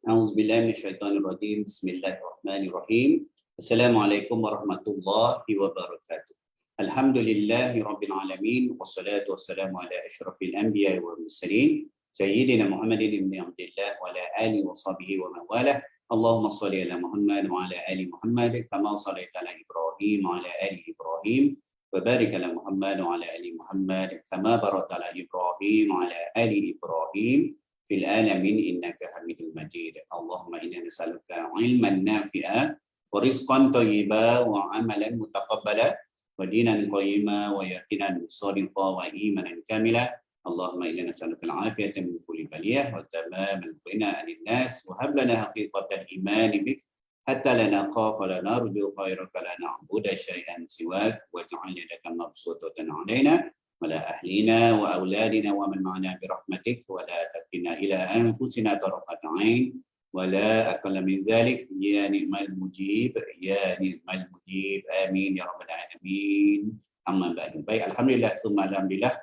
A'udzubillahi minasyaitonirrajim. Bismillahirrahmanirrahim. Assalamualaikum warahmatullahi wabarakatuh. Alhamdulillahi rabbil alamin wassalatu wassalamu ala asyrafil anbiya'i wal mursalin sayyidina Muhammadin ibn Abdillah wa ala alihi wa sahbihi wa man walah. Allahumma shalli ala Muhammad wa ala ali Muhammad kama shallaita ala Ibrahim wa ala ali Ibrahim wa barik ala Muhammad wa ala ali Muhammad kama barakta ala Ibrahim wa ala ali Ibrahim fil alamin innaka Hamidul Majid. Allahumma inna nas'aluka ilman nafi'a wa rizqan thayyiban wa amalan mutaqabbala wa dinan qayyima wa yaqinan sadiqa wa imanan kamila. Allahumma inna nas'aluka al-'afiyata min kulli baliyah wa tamamal ghina 'anil nas wa hab lana haqiqatal iman bik hatta la naqaf wa la narju khairaka la na'budu syai'an siwak wa ja'alna laka mabsutatan 'alaina ولا أهلنا وأولادنا ومن معنا برحمتك ولا تكلنا إلى أنفسنا طرفة عين ولا أقل من ذلك يا نعم المجيب يا نعم المجيب آمين يا رب العالمين. Amma ba'du. Baik, alhamdulillah summa alhamdulillah.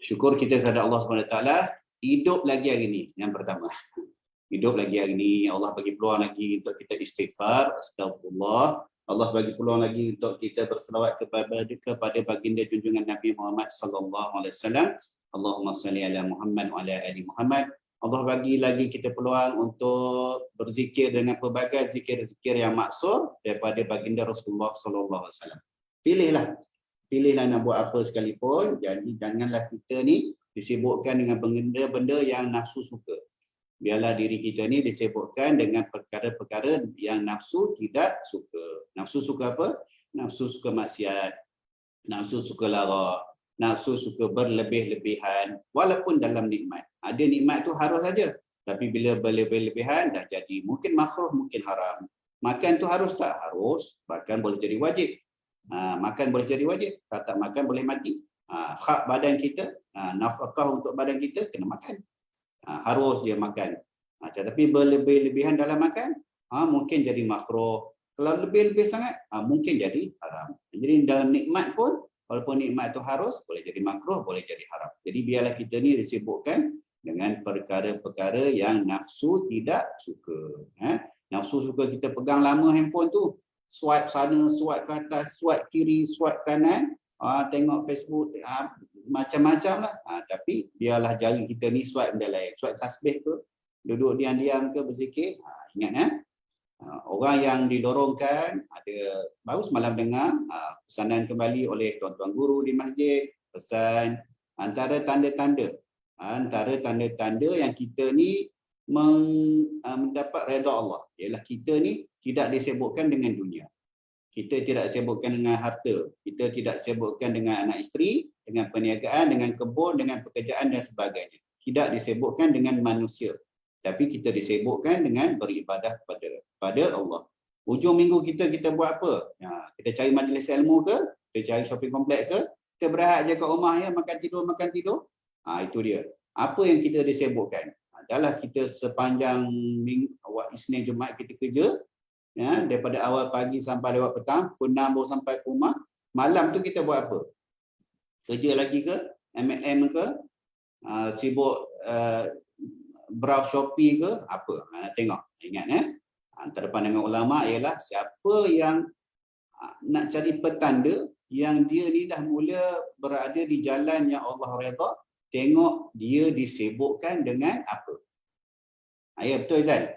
Syukur kita kepada Allah SWT, hidup lagi hari ini. Yang pertama, hidup lagi hari ini. Allah bagi peluang lagi untuk kita istighfar, astagfirullah. Allah bagi peluang lagi untuk kita berselawat kepada baginda junjungan Nabi Muhammad sallallahu alaihi wasallam. Allahumma salli ala Muhammad wa ala ali Muhammad. Allah bagi lagi kita peluang untuk berzikir dengan pelbagai zikir-zikir yang maksud daripada baginda Rasulullah sallallahu alaihi wasallam. Pilihlah nak buat apa sekalipun, jadi janganlah kita ni disibukkan dengan benda-benda yang nafsu suka. Biarlah diri kita ni disibukkan dengan perkara-perkara yang nafsu tidak suka. Nafsu suka apa? Nafsu suka maksiat, nafsu suka lara, nafsu suka berlebih-lebihan walaupun dalam nikmat. Ada nikmat tu harus saja. Tapi bila berlebih-lebihan dah jadi mungkin makruh, mungkin haram. Makan tu harus tak? Harus. Bahkan boleh jadi wajib. Makan boleh jadi wajib. Kalau tak makan boleh mati. Hak badan kita, nafkah untuk badan kita kena makan. Harus dia makan. Tetapi berlebih-lebihan dalam makan, mungkin jadi makruh. Kalau lebih-lebih sangat, mungkin jadi haram. Jadi dalam nikmat pun, walaupun nikmat itu harus, boleh jadi makruh, boleh jadi haram. Jadi biarlah kita ni disibukkan dengan perkara-perkara yang nafsu tidak suka. Nafsu suka kita pegang lama handphone tu, swipe sana, swipe ke atas, swipe kiri, swipe kanan, tengok Facebook, macam-macam lah. Tapi biarlah jari kita ni swipe benda lain. Swipe tasbih ke, duduk diam-diam ke berzikir. Ingat orang yang didorongkan, ada baru semalam dengar pesanan kembali oleh tuan-tuan guru di masjid, pesan antara tanda-tanda yang kita ni mendapat redha Allah ialah kita ni tidak disibukkan dengan dunia. Kita tidak sibukkan dengan harta, kita tidak sibukkan dengan anak isteri, dengan perniagaan, dengan kebun, dengan pekerjaan dan sebagainya. Tidak disibukkan dengan manusia, tapi kita disibukkan dengan beribadah kepada Allah. Hujung minggu kita buat apa? Kita cari majlis ilmu ke? Kita cari shopping kompleks ke? Kita berehat je kat rumah ya, makan tidur. Itu dia. Apa yang kita disibukkan? Adalah kita sepanjang Isnin Jumaat kita kerja, daripada awal pagi sampai lewat petang, pukul 6 baru sampai ke rumah. Malam tu kita buat apa? Kerja lagi ke? MLM ke? Sibuk browse Shopee ke? Apa? Tengok. Ingat antara pandangan ulama' ialah siapa yang nak cari petanda yang dia ni dah mula berada di jalan yang Allah redha, tengok dia disibukkan dengan apa? Ya betul Zan?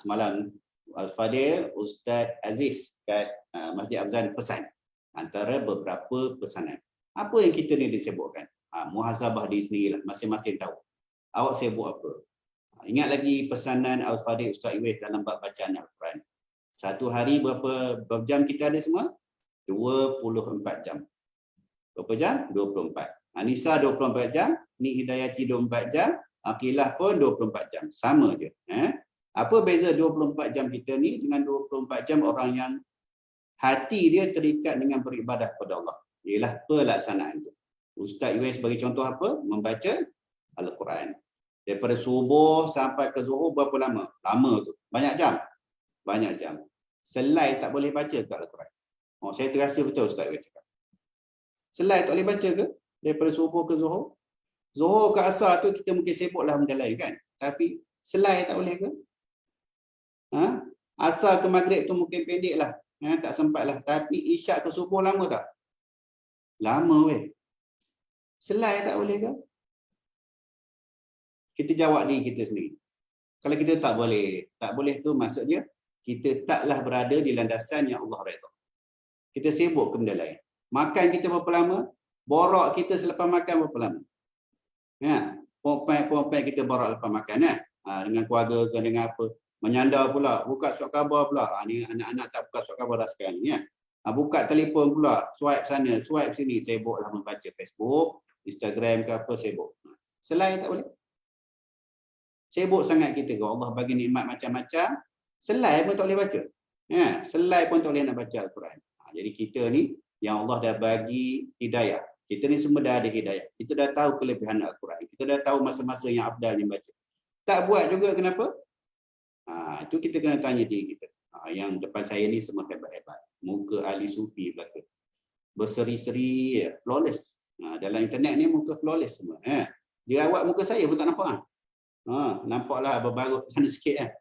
Semalam Al-Fadil Ustaz Aziz kat Masjid Abzan pesan antara beberapa pesanan. Apa yang kita ni disibukkan? Muhasabah diri sendirilah, masing-masing tahu. Awak sibuk apa? Ingat lagi pesanan Al-Fadil Ustaz Iwis dalam bab bacaan Al-Quran. Satu hari berapa jam kita ada semua? 24 jam. Berapa jam? 24. Anissa 24 jam, Ni Hidayati 24 jam, Aqilah pun 24 jam. Sama je. Apa beza 24 jam kita ni dengan 24 jam orang yang hati dia terikat dengan beribadah kepada Allah? Ialah pelaksanaan tu. Ustaz Iwais bagi contoh apa? Membaca Al-Quran. Daripada subuh sampai ke zuhur berapa lama? Lama tu. Banyak jam? Banyak jam. Selai tak boleh baca kat Al-Quran. Saya terasa betul Ustaz Iwais cakap. Selai tak boleh baca ke? Daripada subuh ke zuhur? Zuhur ke asar tu kita mungkin sibuklah benda lain kan? Tapi Selai tak boleh ke? Asar ke maghrib tu mungkin pendek lah. Tak sempat lah. Tapi isyak ke subuh lama tak? Lama weh. Selai tak boleh ke? Kita jawab diri kita sendiri. Kalau kita tak boleh tu maksudnya kita taklah berada di landasan yang Allah redha. Kita sibuk ke benda lain. Makan kita berapa lama? Borak kita selepas makan berapa lama? Pompai kita borak lepas makan dengan keluarga ke dengan apa? Menyandar pula, buka surat khabar pula. Ni anak-anak tak buka surat khabar dah sekarang ni buka telefon pula, swipe sana, swipe sini, sibuklah membaca Facebook, Instagram ke apa, sibuk. Selain tak boleh. Sibuk sangat kita ke Allah bagi nikmat macam-macam, selai pun tak boleh baca. Selai pun tak boleh nak baca Al-Quran. Jadi kita ni yang Allah dah bagi hidayah. Kita ni semua dah ada hidayah. Kita dah tahu kelebihan Al-Quran. Kita dah tahu masa-masa yang afdal ni baca. Tak buat juga kenapa? Itu kita kena tanya diri kita. Yang depan saya ni semua hebat-hebat. Muka ahli sufi belaka. Berseri-seri, flawless. Dalam internet ni muka flawless semua. Dia awak muka saya pun tak nampak. Nampaklah berbarut sana sikit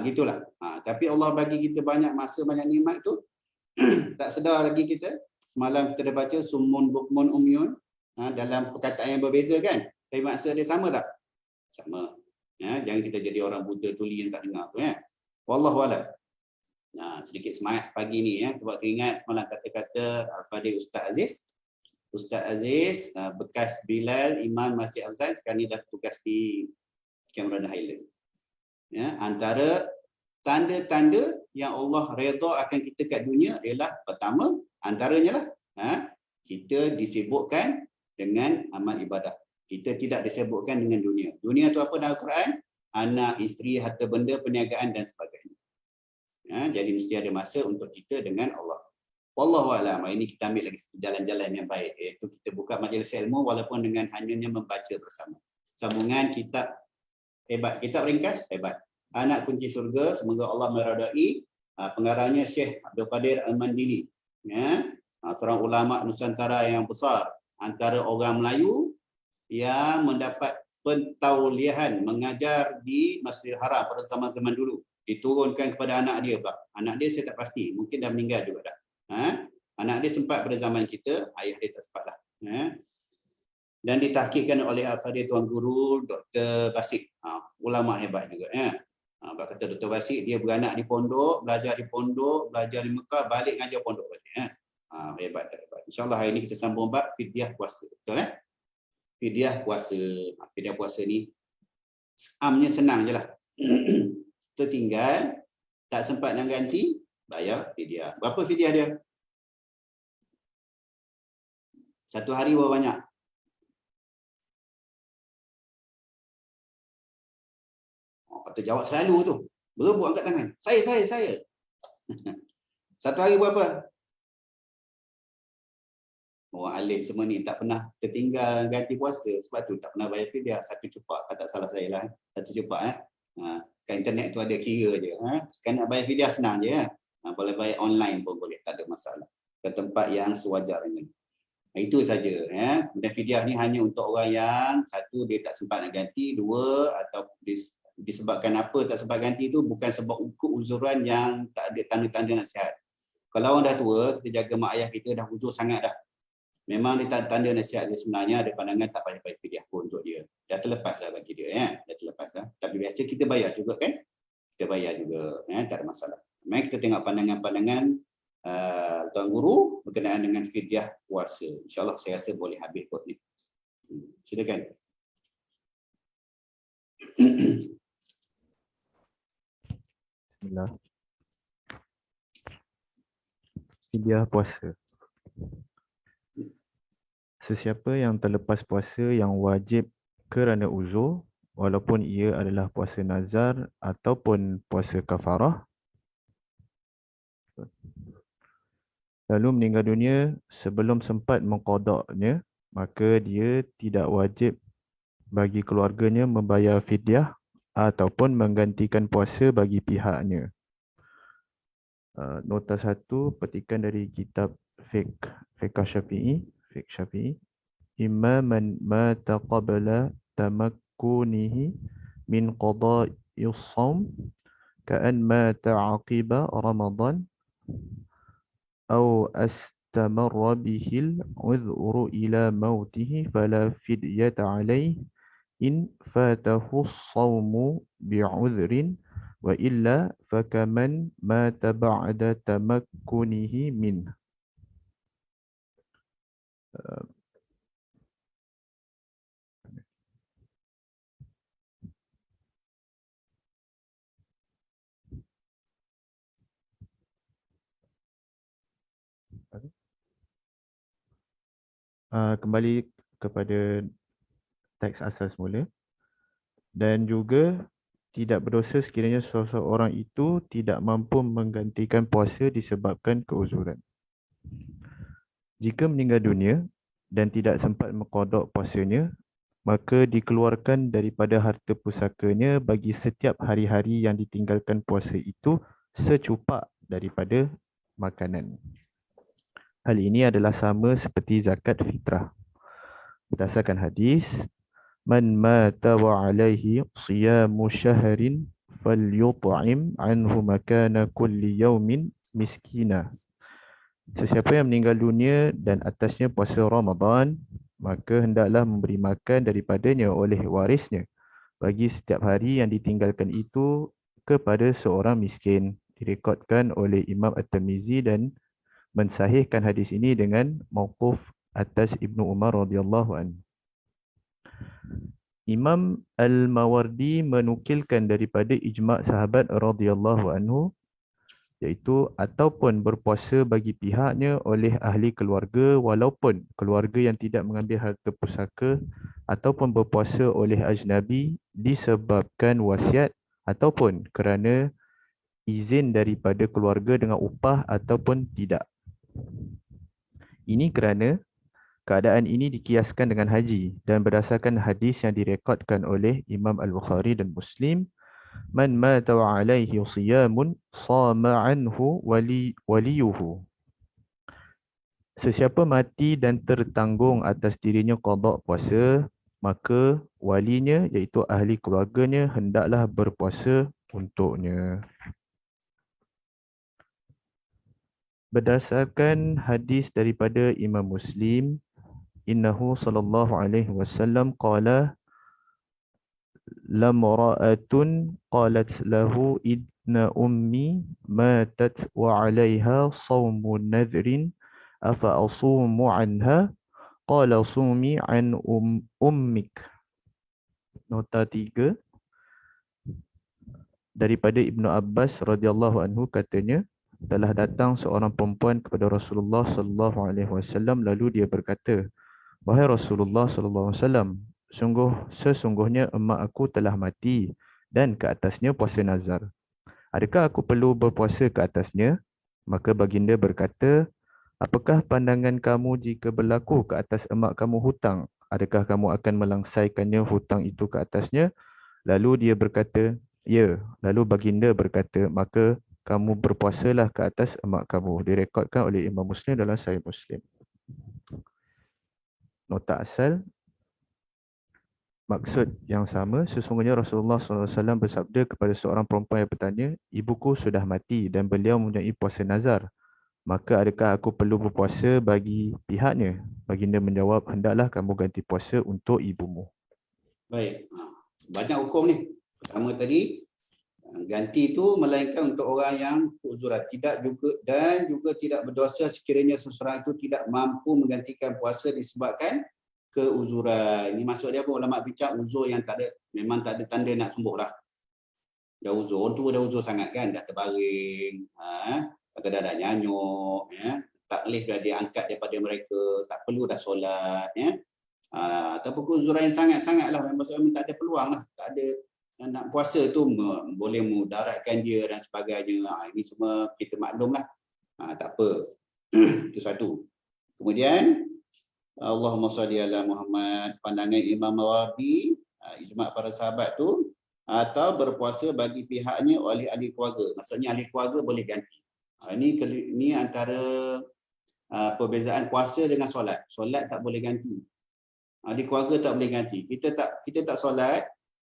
gitulah. Tapi Allah bagi kita banyak masa, banyak nikmat tu. Tak sedar lagi kita. Semalam kita dah baca summun bukmun umyun. Dalam perkataan yang berbeza kan. Tapi maksud dia sama tak? Sama. Jangan kita jadi orang buta tuli yang tak dengar tu. Wallahu a'lam. Sedikit semangat pagi ni sebab teringat semalam kata-kata Al-Fadhil Ustaz Aziz. Ustaz Aziz bekas Bilal Imam Masjid Al-Azhar, sekarang ni dah tugas di Cameron Highland. Antara tanda-tanda yang Allah redha akan kita kat dunia ialah pertama, antaranya lah kita disibukkan dengan amal ibadah. Kita tidak disibukkan dengan dunia. Dunia tu apa dalam Al-Quran? Anak, isteri, harta benda, perniagaan dan sebagainya. Jadi mesti ada masa untuk kita dengan Allah. Wallahu a'lam. Ini kita ambil lagi jalan-jalan yang baik, iaitu kita buka majlis ilmu walaupun dengan hanya membaca bersama. Sambungan kitab hebat. Kitab ringkas hebat. Anak Kunci Syurga, semoga Allah meridai. Pengarangnya Syekh Abdul Qadir Al-Mandini. Seorang ulama Nusantara yang besar. Antara orang Melayu yang mendapat pentauliahan mengajar di Masjidil Haram pada zaman-zaman dulu. Diturunkan kepada anak dia pula. Anak dia saya tak pasti, mungkin dah meninggal juga dah. Anak dia sempat pada zaman kita, ayah dia tak sempat lah. Dan ditahkikkan oleh Al-Fadhil Tuan Guru Dr. Basik. Ulama hebat juga. Kata Dr. Basik, dia beranak di pondok, belajar di Mekah, balik ngajar pondok balik. Hebat. InsyaAllah hari ini kita sambung bab fidyah puasa. Betul Fidyah puasa. Fidyah puasa ni amnya senang je lah. Tertinggal, tak sempat nak ganti, bayar fidyah. Berapa fidyah dia? Satu hari berapa banyak? Kata jawab selalu tu. Berebut angkat tangan. Saya. Satu hari berapa? Orang alim semua ni tak pernah tertinggal ganti puasa. Sebab tu tak pernah bayar fidyah. Satu cupak, tak salah saya lah. Satu cupak. Kat internet tu ada kira je. Sekarang nak bayar fidyah senang je. Boleh bayar online pun boleh. Tak ada masalah. Ke tempat yang sewajarnya. Itu saja. Dan fidyah ni hanya untuk orang yang satu, dia tak sempat nak ganti. Dua, atau disebabkan apa tak sempat ganti tu bukan sebab keuzuran yang tak ada tanda-tanda nasihat. Kalau orang dah tua, kita jaga mak ayah kita dah uzur sangat dah. Memang dia tanda nasihat dia sebenarnya ada pandangan tak payah bayar fidyah pun untuk dia. Dah terlepas dah bagi dia. Dah terlepas dah. Tapi biasa kita bayar juga kan? Kita bayar juga. Tak ada masalah. Mari kita tengok pandangan-pandangan Tuan Guru berkenaan dengan fidyah puasa. InsyaAllah saya rasa boleh habis kot ni. Silakan. Bismillah. Fidyah puasa. Sesiapa yang terlepas puasa yang wajib kerana uzur, walaupun ia adalah puasa nazar ataupun puasa kafarah, lalu meninggal dunia sebelum sempat mengqadaknya, maka dia tidak wajib bagi keluarganya membayar fidyah ataupun menggantikan puasa bagi pihaknya. Nota 1, petikan dari kitab Fiqh Syafi'i. Imma man mata qabla tamakkunihi min qada'i الصوم كأن مات عقب رمضان أو استمر به العذر إلى موته فلا فدية عليه إن فاته الصوم بعذر وإلا فكمن مات بعد تمكنه منه. Kembali kepada teks asal semula. Dan juga tidak berdosa sekiranya seseorang itu tidak mampu menggantikan puasa disebabkan keuzuran. Jika meninggal dunia dan tidak sempat mengqadha puasanya, maka dikeluarkan daripada harta pusakanya bagi setiap hari-hari yang ditinggalkan puasa itu secupak daripada makanan. Hal ini adalah sama seperti zakat fitrah. Berdasarkan hadis, man mata wa alaihi siyamu syahrin falyut'im anhu makana kulli yawmin miskina. Sesiapa yang meninggal dunia dan atasnya puasa Ramadan, maka hendaklah memberi makan daripadanya oleh warisnya bagi setiap hari yang ditinggalkan itu kepada seorang miskin. Direkodkan oleh Imam At-Tirmizi dan mensahihkan hadis ini dengan mauquf atas Ibnu Umar radhiyallahu anhu. Imam Al-Mawardi menukilkan daripada ijma' sahabat radhiyallahu anhu, iaitu ataupun berpuasa bagi pihaknya oleh ahli keluarga walaupun keluarga yang tidak mengambil harta pusaka, ataupun berpuasa oleh ajnabi disebabkan wasiat ataupun kerana izin daripada keluarga dengan upah ataupun tidak. Ini kerana keadaan ini dikiaskan dengan haji dan berdasarkan hadis yang direkodkan oleh Imam Al-Bukhari dan Muslim, man mata wa alaihi siyamun sama anhu waliyuhu. Sesiapa mati dan tertanggung atas dirinya qada puasa, maka walinya iaitu ahli keluarganya hendaklah berpuasa untuknya. Berdasarkan hadis daripada Imam Muslim, innahu sallallahu alaihi wasallam qala lamra'atun qalat lahu idna ummi matat wa 'alaiha shawmu nadhrin afa asumu 'anha qala sumi 'an ummik. Nota 3 daripada Ibnu Abbas radhiyallahu anhu katanya, telah datang seorang perempuan kepada Rasulullah sallallahu alaihi wasallam lalu dia berkata, wahai Rasulullah sallallahu alaihi wasallam, sesungguhnya emak aku telah mati dan ke atasnya puasa nazar. Adakah aku perlu berpuasa ke atasnya? Maka baginda berkata, apakah pandangan kamu jika berlaku ke atas emak kamu hutang? Adakah kamu akan melangsaikannya hutang itu ke atasnya? Lalu dia berkata, ya. Lalu baginda berkata, maka kamu berpuasalah ke atas emak kamu. Direkodkan oleh Imam Muslim dalam Sahih Muslim. Nota asal, maksud yang sama, sesungguhnya Rasulullah SAW bersabda kepada seorang perempuan yang bertanya, ibuku sudah mati dan beliau mempunyai puasa nazar. Maka adakah aku perlu berpuasa bagi pihaknya? Baginda menjawab, hendaklah kamu ganti puasa untuk ibumu. Baik, banyak hukum ni. Pertama tadi, ganti itu melainkan untuk orang yang keuzuran, tidak juga dan juga tidak berdosa sekiranya seseorang itu tidak mampu menggantikan puasa disebabkan keuzuran. Ini maksud dia apa? Ulama bincang uzur yang tak ada, memang tak ada tanda nak sembuh lah. Dah uzur, orang tua dah uzur sangat kan, dah terbaring, kadang-kadang dah nyanyuk, taklif dah diangkat daripada mereka, tak perlu dah solat, ataupun keuzuran yang sangat-sangat lah, maksudnya tak ada peluang lah, tak ada nak puasa tu boleh mudaratkan dia dan sebagainya. Ini semua kita maklum lah, tak apa. Itu satu. Kemudian Allahumma salli ala Muhammad, pandangan Imam Mawardi, ijma' para sahabat tu, atau berpuasa bagi pihaknya oleh ahli keluarga. Maksudnya ahli keluarga boleh ganti. Ini antara perbezaan puasa dengan solat. Solat tak boleh ganti. Ahli keluarga tak boleh ganti. Kita tak solat,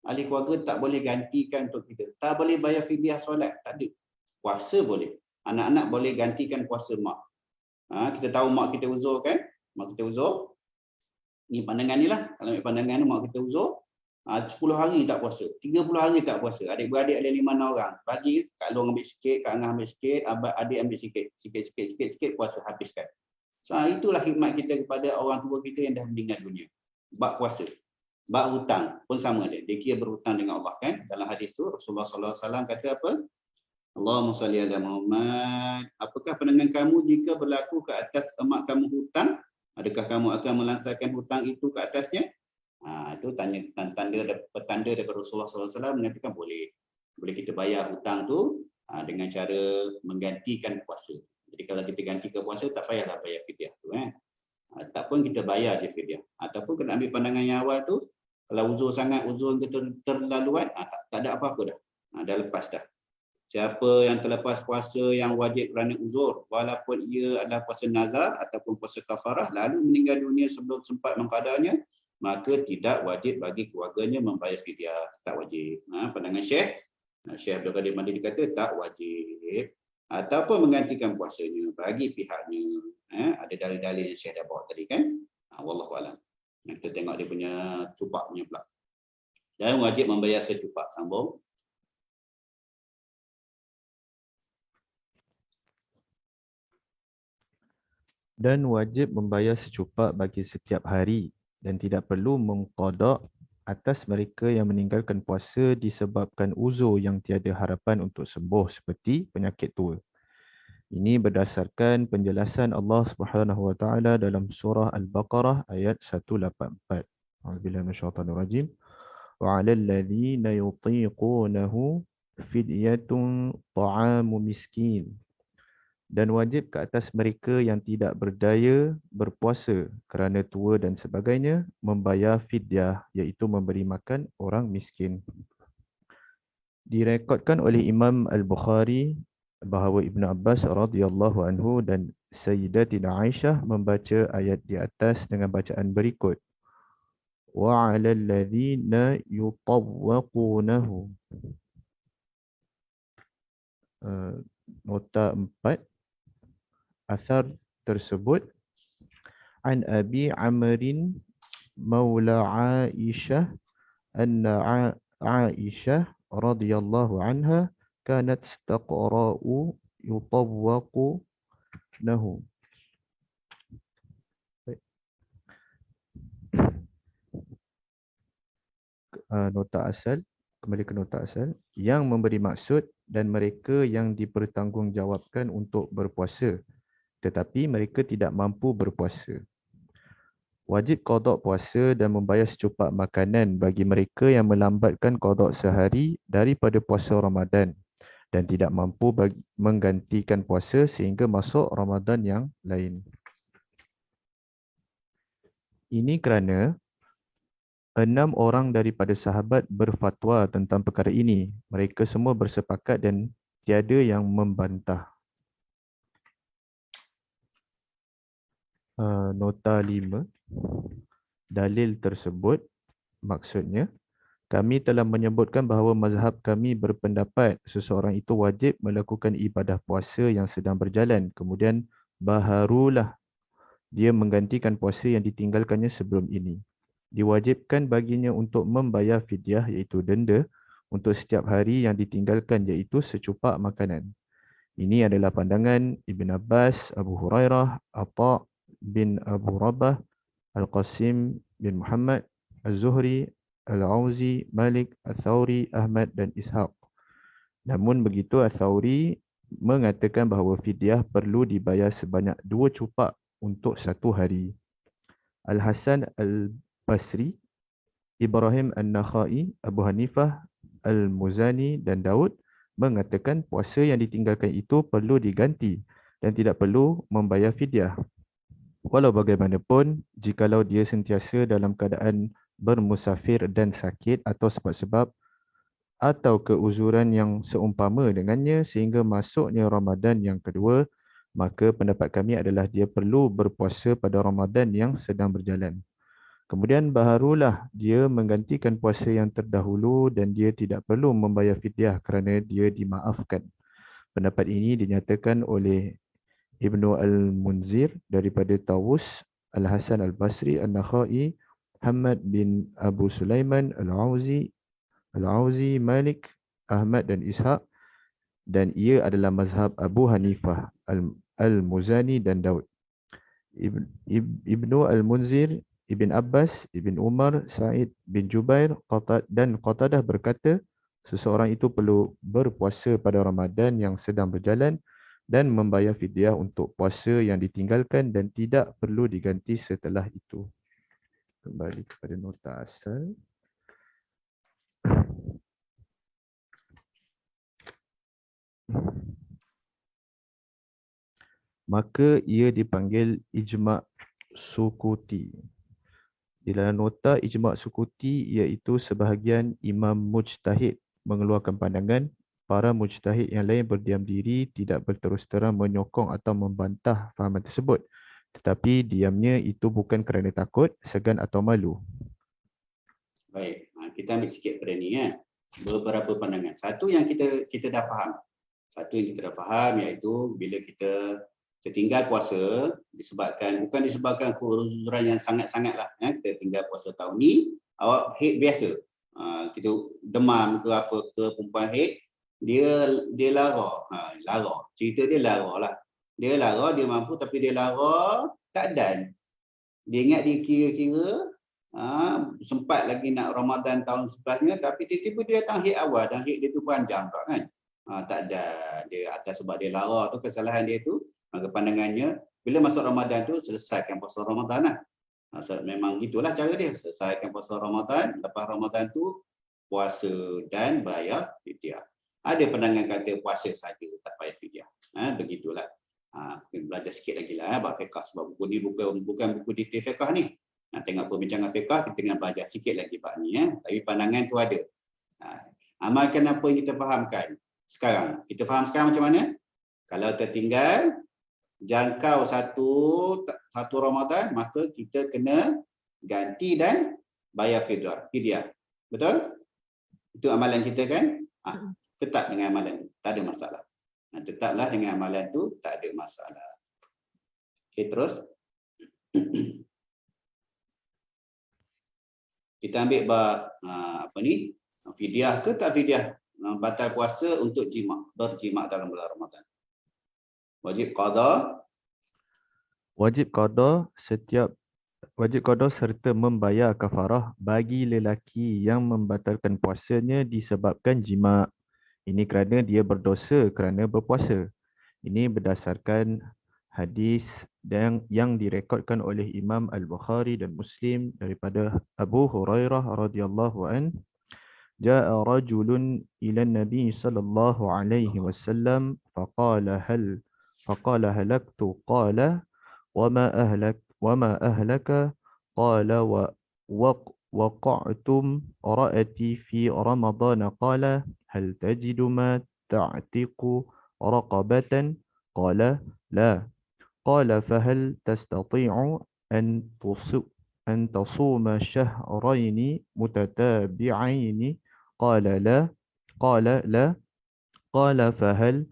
Ahli keluarga tak boleh gantikan untuk kita. Tak boleh bayar fidyah solat, tak ada. Puasa boleh. Anak-anak boleh gantikan puasa mak. Kita tahu mak kita uzur kan? Mak kita uzur. Ni pandangan ni lah. Kalau pandangan ni mak kita uzur, 10 hari tak puasa, 30 hari tak puasa. Adik-beradik ada 5-6 orang. Bagi Kak Long ambil sikit, Kak Angah ambil sikit, abang adik ambil sikit. Sikit puasa habiskan. So, itulah hikmat kita kepada orang tua kita yang dah meninggal dunia. Bab puasa. Bab hutang pun sama dia. Dia kira berhutang dengan Allah kan. Dalam hadis tu Rasulullah sallallahu alaihi wasallam kata apa? Allahumma salli ala Muhammad. Apakah pandangan kamu jika berlaku ke atas emak kamu hutang? Adakah kamu akan melansaikan hutang itu ke atasnya? Itu petanda daripada Rasulullah SAW mengatakan boleh kita bayar hutang tu dengan cara menggantikan puasa. Jadi kalau kita gantikan puasa tak payahlah bayar fidyah tu tak pun kita bayar je fidyah. Ataupun kena ambil pandangan yang awal tu, kalau uzur sangat, uzur terlaluan, tak ada apa-apa dah. Dah lepas dah. Siapa yang terlepas puasa yang wajib kerana uzur, walaupun ia adalah puasa nazar ataupun puasa kafarah, lalu meninggal dunia sebelum sempat mengqadanya, maka tidak wajib bagi keluarganya membayar fidyah. Tak wajib. Pandangan Syekh Abdul Qadir Madini kata tak wajib. Ataupun menggantikan puasanya bagi pihaknya. Ada dalil-dalil yang Syekh dah bawa tadi kan. Wallahualam. Kita tengok dia punya cupaknya pula. Dan wajib membayar secupak. Sambung. Dan wajib membayar secupak bagi setiap hari dan tidak perlu mengqada atas mereka yang meninggalkan puasa disebabkan uzur yang tiada harapan untuk sembuh seperti penyakit tua. Ini berdasarkan penjelasan Allah Subhanahu wa taala dalam surah Al-Baqarah ayat 184. A'udzubillahi minasyaitonir rajim. Wa 'alal ladzina yutiqunahu fidyatun ta'amu miskin. Dan wajib ke atas mereka yang tidak berdaya berpuasa kerana tua dan sebagainya membayar fidyah, iaitu memberi makan orang miskin. Direkodkan oleh Imam Al-Bukhari bahawa Ibn Abbas radhiyallahu anhu dan Sayyidatina Aisyah membaca ayat di atas dengan bacaan berikut. Wa 'alal ladzina yutawwaqunahu. Nota 4. Asar tersebut an Abi Amrin maula Aisyah anna Aisyah radhiyallahu anha kanat taqra'u yutawwaqu lahu. Nota asal, kembali ke nota asal, yang memberi maksud dan mereka yang dipertanggungjawabkan untuk berpuasa tetapi mereka tidak mampu berpuasa. Wajib qada puasa dan membayar secupak makanan bagi mereka yang melambatkan qada sehari daripada puasa Ramadan dan tidak mampu menggantikan puasa sehingga masuk Ramadan yang lain. Ini kerana 6 orang daripada sahabat berfatwa tentang perkara ini. Mereka semua bersepakat dan tiada yang membantah. Nota 5. Dalil tersebut maksudnya kami telah menyebutkan bahawa mazhab kami berpendapat seseorang itu wajib melakukan ibadah puasa yang sedang berjalan, kemudian baharulah dia menggantikan puasa yang ditinggalkannya sebelum ini. Diwajibkan baginya untuk membayar fidyah, iaitu denda, untuk setiap hari yang ditinggalkan, iaitu secupak makanan. Ini adalah pandangan Ibn Abbas, Abu Hurairah, Atha bin Abu Rabah, Al-Qasim bin Muhammad, Az-Zuhri, Al-Auzi, Malik, Al-Thawri, Ahmad dan Ishaq. Namun begitu, Al-Thawri mengatakan bahawa fidyah perlu dibayar sebanyak 2 cupak untuk 1 hari. Al-Hasan Al-Basri, Ibrahim An-Nakhai, Abu Hanifah, Al-Muzani dan Daud mengatakan puasa yang ditinggalkan itu perlu diganti dan tidak perlu membayar fidyah. Walau bagaimanapun, jikalau dia sentiasa dalam keadaan bermusafir dan sakit atau sebab-sebab atau keuzuran yang seumpama dengannya sehingga masuknya Ramadan yang kedua, maka pendapat kami adalah dia perlu berpuasa pada Ramadan yang sedang berjalan. Kemudian barulah dia menggantikan puasa yang terdahulu dan dia tidak perlu membayar fidyah kerana dia dimaafkan. Pendapat ini dinyatakan oleh Ibnu Al-Munzir daripada Tawus, Al-Hasan Al-Basri, An-Nakhai, Hamad bin Abu Sulaiman, Al-Auzi, Malik, Ahmad dan Ishaq, dan ia adalah mazhab Abu Hanifah, Al-Muzani dan Daud. Ibnu Al-Munzir, Ibn Abbas, Ibn Umar, Sa'id bin Jubair dan Qatadah berkata, seseorang itu perlu berpuasa pada Ramadan yang sedang berjalan dan membayar fidyah untuk puasa yang ditinggalkan dan tidak perlu diganti setelah itu. Kembali kepada nota asal. Maka ia dipanggil ijma' sukuti. Di dalam nota ijma' sukuti iaitu sebahagian imam mujtahid mengeluarkan pandangan, para mujtahid yang lain berdiam diri, tidak berterus terang menyokong atau membantah fahaman tersebut. Tetapi diamnya itu bukan kerana takut, segan atau malu. Baik, kita ambil sikit pada ni ya. Beberapa pandangan. Satu yang kita dah faham. Satu yang kita dah faham iaitu bila kita tertinggal puasa bukan disebabkan keruzuran yang sangat-sangatlah ya. Kita tinggal puasa tahun ni, awak haid biasa. Kita demam ke apa ke perempuan haid, dia lara. Lara. Cerita dia lara lah. Dia lara, dia mampu tapi dia lara tak dan. Dia ingat dia kira-kira sempat lagi nak Ramadan tahun setelahnya, tapi tiba-tiba dia datang haid awal dan haid dia tu panjang tak kan. Tak ada, dia atas sebab dia lara tu kesalahan dia tu. Maka pandangannya bila masuk Ramadan tu selesaikan puasa Ramadan lah. Memang gitulah cara dia, selesaikan puasa Ramadan, lepas Ramadan tu puasa dan bayar fidyah. Ada pandangan kata puasa saja tak bayar fidyah. Begitulah. Kita belajar sikit lagi lah bab fiqh, sebab buku ni bukan buku detail fiqh ni. Tengok perbincangan fiqh, kita tengah belajar sikit lagi bab ni ya. Tapi pandangan tu ada. Amalkan apa yang kita fahamkan sekarang. Kita faham sekarang macam mana? Kalau tertinggal jangkau satu Ramadan, maka kita kena ganti dan bayar fidyah. Betul? Itu amalan kita kan? Tetap dengan amalan, tak ada masalah. Tetaplah dengan amalan tu, tak ada masalah. Okey, terus. Kita ambil bab fidyah ke tak fidyah? Batal puasa untuk berjima' dalam bulan Ramadan. Wajib qada serta membayar kafarah bagi lelaki yang membatalkan puasanya disebabkan jima'. Ini kerana dia berdosa kerana berpuasa. Ini berdasarkan hadis yang direkodkan oleh Imam Al-Bukhari dan Muslim daripada Abu Hurairah radhiyallahu an. Ja'a rajulun ila Nabi sallallahu alaihi wasallam faqala halaktu qala wama ahlaka qala waqa'tum ra'ati fi Ramadan qala hal tajidu ma ta'tiqu raqabatan qala la qala fahal tastati'u an tasuma shahrayn mutatabi'ain qala la qala fahal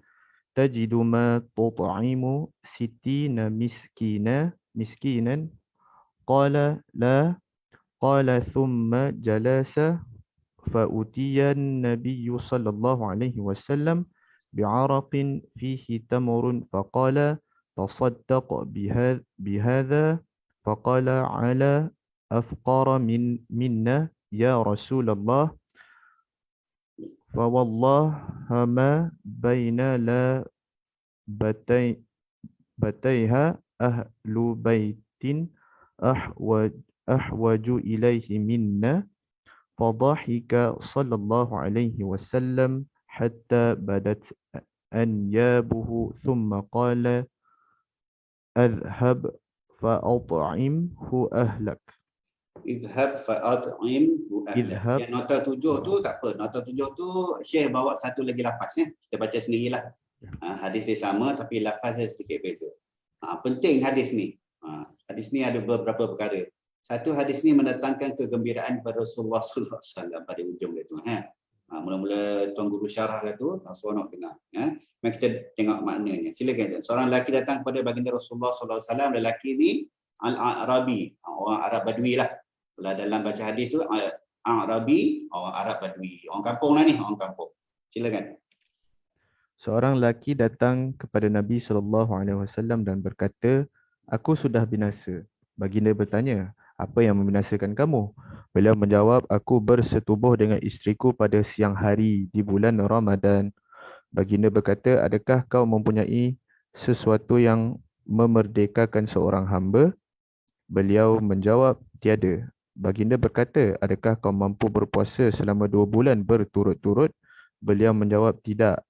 تجد ما تطعم 60 مسكينا قال لا قال ثم جلس فأتي النبي صلى الله عليه وسلم بعرق فيه تمر فقال تصدق بهذا فقال على أفقر منا يا رسول الله فوالله ما بين بتيها أهل بيت أحوج إليه منا فضحك صلى الله عليه وسلم حتى بدت أنيابه ثم قال اذهب فأطعمه أهلك. Idhab fa'at'imhu ahlak. Yang nota 7 tu tak apa. Nota 7 tu Syekh bawa satu lagi lafaz ya. Kita baca sendirilah. Hadis dia sama tapi lafaz dia sedikit beza. Penting hadis ni. Hadis ni ada beberapa perkara. Satu hadis ni mendatangkan kegembiraan kepada Rasulullah sallallahu alaihi wasallam pada ujung dia tu. Mula-mula Tuan Guru syarah tu, seronok dengar. Mari kita tengok maknanya. Silakan. Seorang lelaki datang kepada baginda Rasulullah sallallahu alaihi wasallam. Lelaki ni Al-Arabi, orang Arab Badui lah. Kalau dalam baca hadis tu, Arabi, orang Arab Badui. Orang kampung lah ni, orang kampung. Silakan. Seorang lelaki datang kepada Nabi SAW dan berkata, "Aku sudah binasa." Baginda bertanya, "Apa yang membinasakan kamu?" Beliau menjawab, "Aku bersetubuh dengan isteriku pada siang hari di bulan Ramadan." Baginda berkata, "Adakah kau mempunyai sesuatu yang memerdekakan seorang hamba?" Beliau menjawab, "Tiada." Baginda berkata, "Adakah kau mampu berpuasa selama 2 bulan berturut-turut?" Beliau menjawab, "Tidak."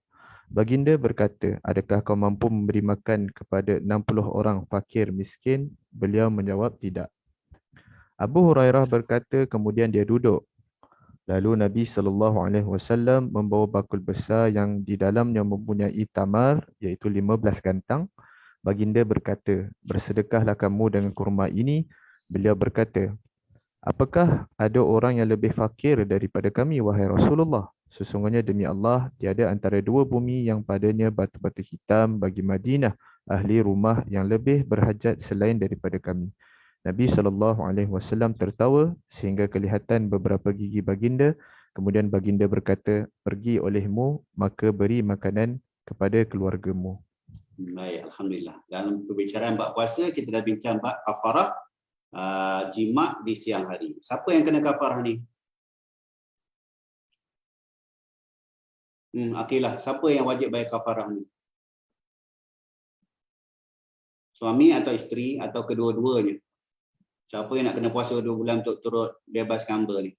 Baginda berkata, "Adakah kau mampu memberi makan kepada 60 orang fakir miskin?" Beliau menjawab, "Tidak." Abu Hurairah berkata, kemudian dia duduk. Lalu Nabi SAW membawa bakul besar yang di dalamnya mempunyai tamar, iaitu 15 gantang. Baginda berkata, "Bersedekahlah kamu dengan kurma ini." Beliau berkata, "Apakah ada orang yang lebih fakir daripada kami, wahai Rasulullah? Sesungguhnya demi Allah, tiada antara 2 bumi yang padanya batu-batu hitam bagi Madinah, ahli rumah yang lebih berhajat selain daripada kami." Nabi SAW tertawa sehingga kelihatan beberapa gigi baginda. Kemudian baginda berkata, "Pergi olehmu, maka beri makanan kepada keluargamu." Baik, Alhamdulillah. Dalam perbicaraan bab puasa, kita dah bincang bab kafarah jima' di siang hari. Siapa yang kena kafarah ni? Akilah, siapa yang wajib bayar kafarah ni? Suami atau isteri atau kedua-duanya? Siapa yang nak kena puasa 2 bulan untuk turut bebaskan hamba ni?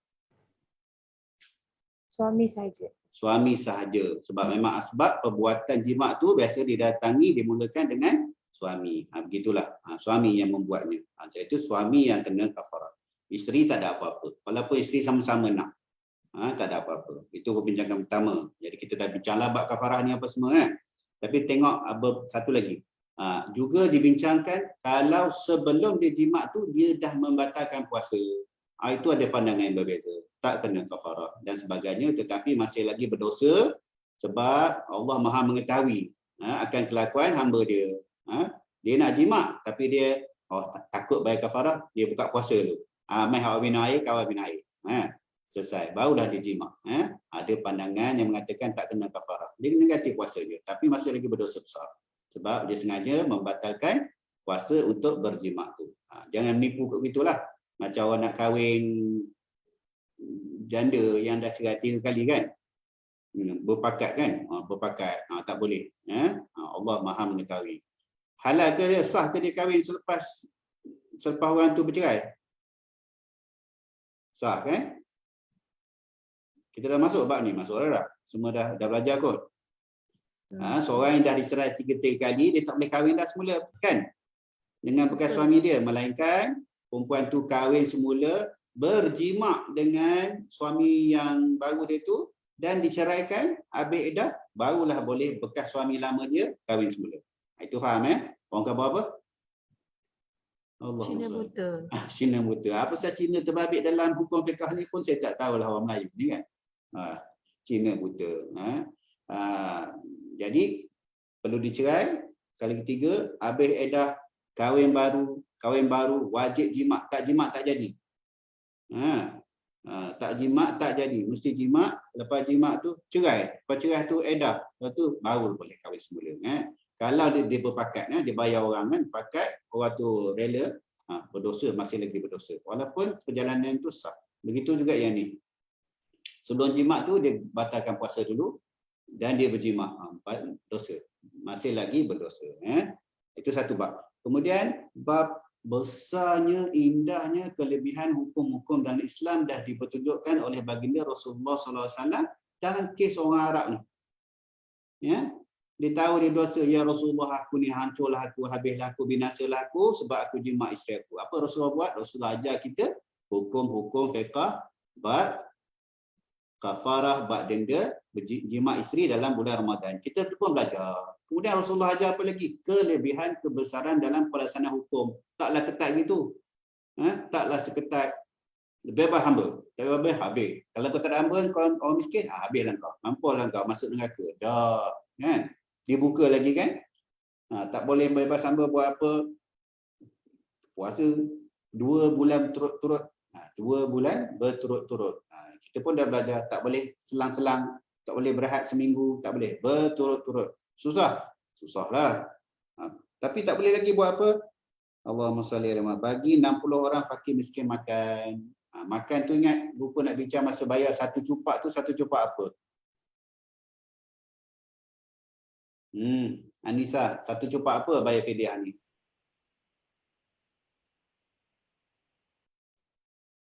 Suami saja. Suami sahaja. Sebab memang asbab perbuatan jima' tu biasa didatangi, dimulakan dengan suami. Begitulah. Suami yang membuatnya. Jadi itu suami yang kena kafarah. Isteri tak ada apa-apa. Walaupun isteri sama-sama nak. Tak ada apa-apa. Itu perbincangan pertama. Jadi kita dah bincanglah bab kafarah ni apa semua kan. Tapi tengok satu lagi. Juga dibincangkan kalau sebelum dia jima' tu dia dah membatalkan puasa. Itu ada pandangan yang berbeza. Tak kena kafarah dan sebagainya, tetapi masih lagi berdosa sebab Allah Maha mengetahui akan kelakuan hamba dia. Dia nak jima' tapi dia takut bayar kafarah, dia buka puasa dulu. Mai hawa bina air, kawan bina air. Selesai, barulah dia jima'. Ada pandangan yang mengatakan tak kena kafarah. Dia negatif puasa dia, tapi masih lagi berdosa besar. Sebab dia sengaja membatalkan puasa untuk berjima' tu. Jangan menipu begitulah. Macam orang nak kahwin janda yang dah cerai 3 kali kan. Berpakat kan. Berpakat. Tak boleh. Allah Maha mengetahui. Halal ke dia? Sah ke dia kahwin selepas orang tu bercerai? Sah kan? Kita dah masuk bab ni. Masuk dah. Semua dah belajar kot. Seorang yang dah dicerai 3 kali, dia tak boleh kahwin dah semula. Kan? Dengan bekas suami dia. Melainkan perempuan tu kahwin semula, berjima' dengan suami yang baru dia tu dan diceraikan, habis iddah, barulah boleh bekas suami lama dia kahwin semula. Itu faham Orang kata apa? Allah Cina buta. Cina buta. Apa sahaja Cina terbabit dalam hukum fiqh ni pun saya tak tahulah orang Melayu ni kan. Cina buta. Jadi perlu dicerai. Kali ketiga, habis iddah, kahwin baru, wajib jima'. Tak jima' tak jadi. Tak jima' tak jadi. Mesti jima', lepas jima' tu cerai. Lepas cerai tu edah. Lepas tu baru boleh kahwin semula. Kalau dia berpakat, dia bayar orang kan, pakat, orang tu rela, berdosa, masih lagi berdosa. Walaupun perjalanan tu sah. Begitu juga yang ni. Sebelum jima' tu dia batalkan puasa dulu dan dia berjima'. Dosa. Masih lagi berdosa. Itu satu bab. Kemudian bab besarnya, indahnya kelebihan hukum-hukum dalam Islam dah dipertunjukkan oleh baginda Rasulullah SAW dalam kes orang Arab ni. Dia tahu dia dosa, ya Rasulullah, aku ni hancurlah aku, habislah aku, binasalah aku sebab aku jima' isteri aku. Apa Rasulullah buat? Rasulullah ajar kita hukum-hukum fiqh bab kafarah, bab denda jima' isteri dalam bulan Ramadan. Kita tu pun belajar. Kemudian Rasulullah ajar apa lagi? Kelebihan kebesaran dalam pelaksanaan hukum. Taklah ketat gitu. Taklah seketat bebas hamba. Bebas habis. Kalau kau tak ada hamba, kau orang miskin, habislah kau. Mampulah kau masuk neraka. Dah. Kan? Dibuka lagi kan? Tak boleh bebas hamba buat apa? Puasa 2 bulan berturut-turut. 2 bulan berturut-turut. Kita pun dah belajar. Tak boleh selang-selang. Tak boleh berehat seminggu. Tak boleh. Berturut-turut. Susah? Susahlah. Tapi tak boleh lagi buat apa? Allahumma salli ala Muhammad. Bagi 60 orang fakir miskin makan. Makan tu ingat, lupa nak bincang masa bayar satu cupak tu, satu cupak apa? Anissa, satu cupak apa bayar fidyah ni?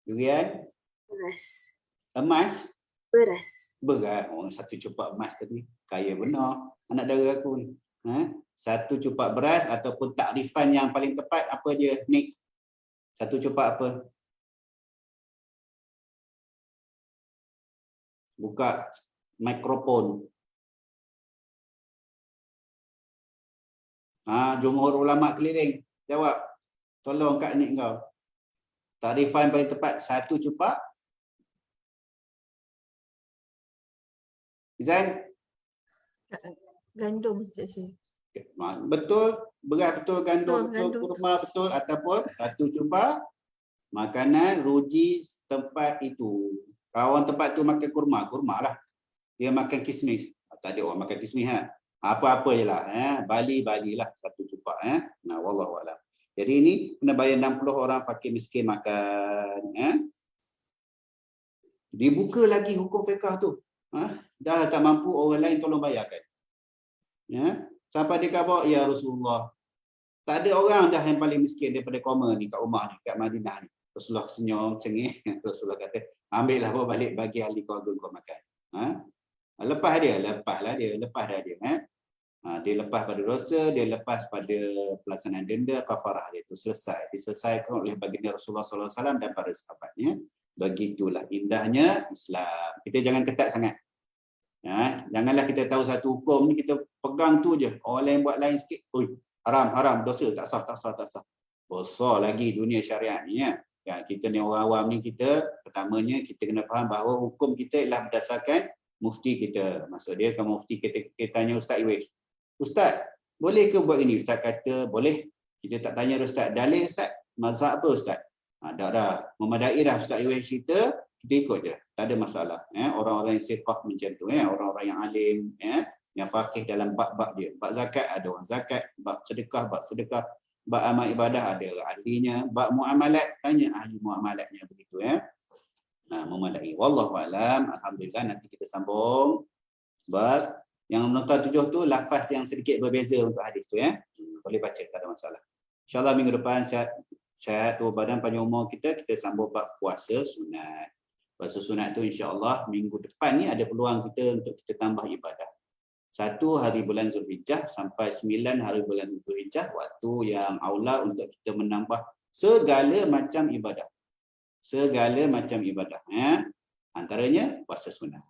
Durian? Beras. Emas? Beras. Beras. Orang satu cupak emas tadi. Kaya benar. Anak dara aku ni. Satu cupak beras ataupun takrifan yang paling tepat apa je, Nick? Satu cupak apa? Buka mikrofon. Jumhur ulama keliling. Jawab. Tolong Kak Nick kau. Takrifan paling tepat satu cupak. Izan? Gandum, Cik. Betul. Beras betul, gandum betul, Gandum. kurma betul. Ataupun satu cupak makanan ruji tempat itu. Kalau orang tempat tu makan kurma lah. Dia makan kismis. Tak ada orang makan kismis. Apa-apa je lah. Bali lah satu cupak. Wallahualam. Jadi ini kena bayar 60 orang fakir miskin makan. Dibuka lagi hukum fiqah tu. Dah tak mampu, orang lain tolong bayarkan. Sampai dia kata, ya Rasulullah, tak ada orang dah yang paling miskin daripada koma ni kat rumah ni, kat Madinah ni. Rasulullah senyum, sengih. Rasulullah kata, ambillah bawa balik bagi ahli keluarga kau makan. Lepas dia. Dia lepas pada dosa, dia lepas pada pelaksanaan denda, kafarah dia itu selesai. Diselesaikan oleh baginda Rasulullah SAW dan para sahabatnya. Begitulah indahnya Islam. Kita jangan ketat sangat. Janganlah kita tahu satu hukum ni, kita pegang tu je. Orang lain buat lain sikit, haram, dosa, tak sah. Besar lagi dunia syariat ni. Kita ni orang awam ni, pertamanya kita kena faham bahawa hukum kita ialah berdasarkan mufti kita. Maksud dia kalau mufti kita tanya Ustaz Iwis, Ustaz, boleh ke buat ini? Ustaz kata boleh. Kita tak tanya Ustaz, dalil Ustaz, mazhab apa Ustaz? Dah memadai dah Ustaz Iwis cerita, kita ikut je, tak ada masalah. Orang-orang yang siqah macam tu, orang-orang yang alim, yang faqih dalam bab-bab dia. Bab zakat ada orang zakat, bab sedekah, bab amal ibadah ada ahlinya, bab muamalat tanya ahli muamalatnya, begitu memadai. Wallahu alam. Alhamdulillah, nanti kita sambung bab yang menonton 7 tu, lafaz yang sedikit berbeza untuk hadis tu boleh baca, tak ada masalah. InsyaAllah minggu depan sihat tubuh badan panjang umur kita sambung bab puasa sunat. Puasa sunat tu insya-Allah minggu depan ni ada peluang kita untuk kita tambah ibadah. 1 hari bulan Zulhijjah sampai 9 hari bulan Zulhijjah, waktu yang aula untuk kita menambah segala macam ibadah. Antaranya puasa sunat.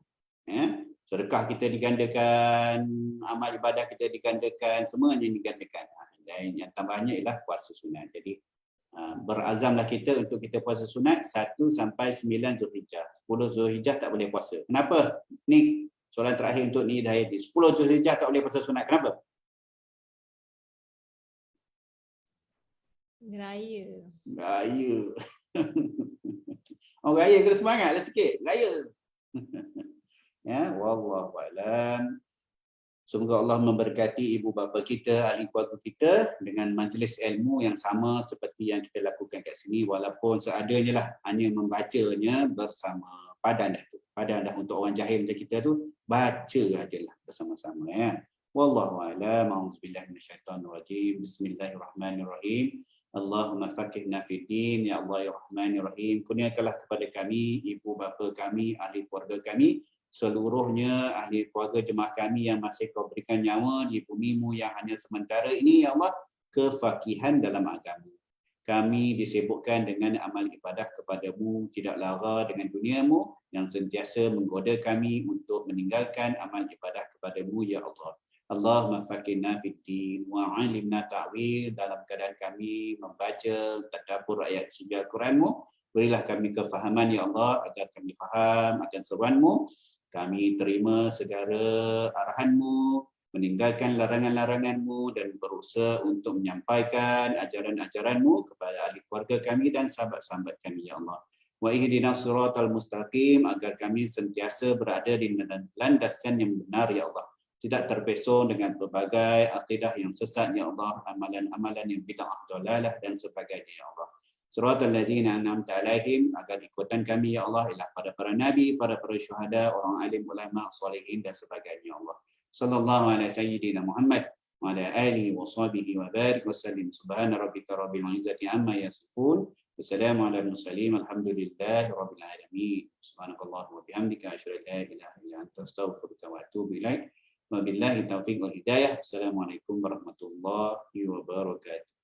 Sedekah kita digandakan, amal ibadah kita digandakan, semuanya digandakan. Dan yang tambahnya ialah puasa sunat. Jadi berazamlah kita untuk kita puasa sunat 1 sampai 9 Zulhijjah. 10 Zulhijjah tak boleh puasa. Kenapa? Ni soalan terakhir untuk ni Hidayati. 10 Zulhijjah tak boleh puasa sunat. Kenapa? Raya. Orang raya kena semangatlah sikit. Raya. Wallahu a'lam. Semoga Allah memberkati ibu bapa kita, ahli keluarga kita dengan majlis ilmu yang sama seperti yang kita lakukan kat sini, walaupun seadanya lah, hanya membacanya bersama. Padan dah untuk orang jahil macam kita tu, baca ajalah bersama-sama. Wallahu a'lam. Auzubillahi minasyaitonirrajim. Bismillahirrahmanirrahim. Allahumma faqihna fid din, ya Allah ya Rahman ya Rahim. Kurniakanlah kepada kami, ibu bapa kami, ahli keluarga kami, seluruhnya ahli keluarga jemaah kami yang masih kau berikan nyawa di bumi-Mu yang hanya sementara ini, ya Allah, kefakihan dalam agama. Kami disibukkan dengan amal ibadah kepada-Mu, tidak lara dengan dunia-Mu yang sentiasa menggoda kami untuk meninggalkan amal ibadah kepada-Mu, ya Allah. Allahumma faqihna fid din wa 'allimna ta'wil, dalam keadaan kami membaca tadabbur ayat suci Al-Quran-Mu. Berilah kami kefahaman ya Allah agar kami faham akan seruan-Mu. Kami terima segala arahan-Mu, meninggalkan larangan-larangan-Mu dan berusaha untuk menyampaikan ajaran-ajaran-Mu kepada ahli keluarga kami dan sahabat-sahabat kami ya Allah. Wa ihdinas siratal mustaqim, agar kami sentiasa berada di landasan yang benar ya Allah. Tidak terpesong dengan berbagai akidah yang sesat ya Allah, amalan-amalan yang bid'ah, dalalah dan sebagainya ya Allah. Siratal ladzina an'amta alaihim, agar ikutan kami ya Allah ialah pada para nabi, pada para syuhada, orang alim, ulama, salihin dan sebagainya ya Allah. Sallallahu alaihi sayyidina Muhammad wa ala alihi wa sahbihi wa barik wa sallim. Subhana rabbika rabbil izzati amma yasifun. Wassalamu ala mursalin. Alhamdulillahi rabbil alamin. Subhanakallahumma wa bihamdika asyhadu an la ilaha illa anta astaghfiruka wa atubu ilaik. Wabillahi taufiq wal hidayah. Assalamualaikum warahmatullahi wabarakatuh.